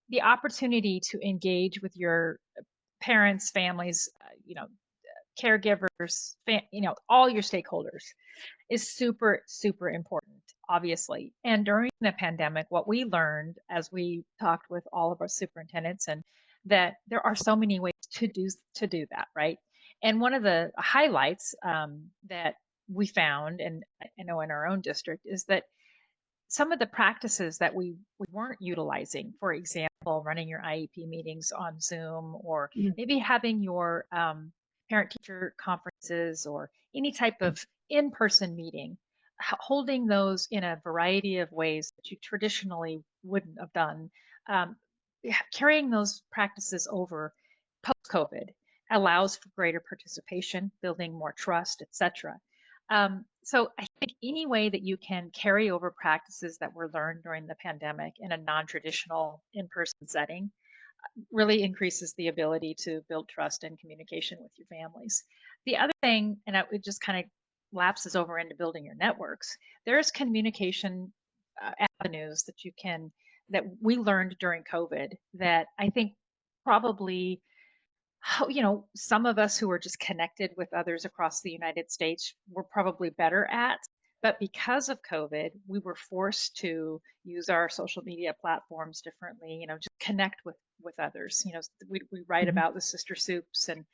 the opportunity to engage with your parents, families, caregivers, all your stakeholders is super, super important, obviously. And during the pandemic, what we learned as we talked with all of our superintendents and that there are so many ways to do that, right? And one of the highlights that we found, and I know in our own district, is that some of the practices that we weren't utilizing, for example, running your IEP meetings on Zoom, or Mm, maybe having your parent teacher conferences or any type of in person meeting, holding those in a variety of ways that you traditionally wouldn't have done, um, carrying those practices over post COVID allows for greater participation, building more trust, etc. So I think any way that you can carry over practices that were learned during the pandemic in a non-traditional in-person setting really increases the ability to build trust and communication with your families. The other thing, and it just kind of lapses over into building your networks, there's communication avenues that we learned during COVID that I think probably some of us who are just connected with others across the United States were probably better at. But because of COVID, we were forced to use our social media platforms differently, just connect with others. We write mhm. about the sister soups and,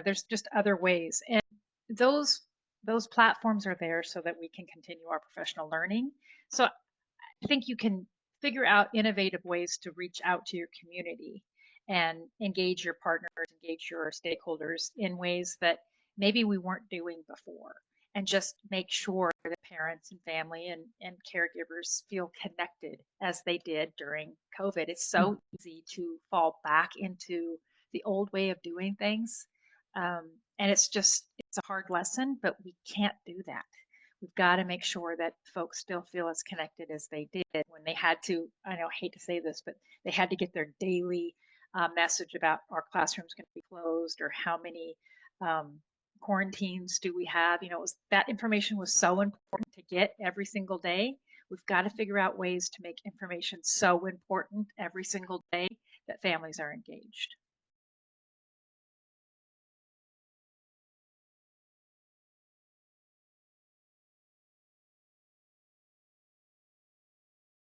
there's just other ways. And those those platforms are there so that we can continue our professional learning. So I think you can figure out innovative ways to reach out to your community and engage your partners, engage your stakeholders in ways that maybe we weren't doing before. And just make sure that parents and family and caregivers feel connected as they did during COVID. It's Mm. so easy to fall back into the old way of doing things. And it's a hard lesson, but we can't do that. We've got to make sure that folks still feel as connected as they did when they had to. I know I hate to say this, but they had to get their daily message about our classrooms going to be closed or how many um, quarantines do we have. That information was so important to get every single day. We've got to figure out ways to make information so important every single day that families are engaged.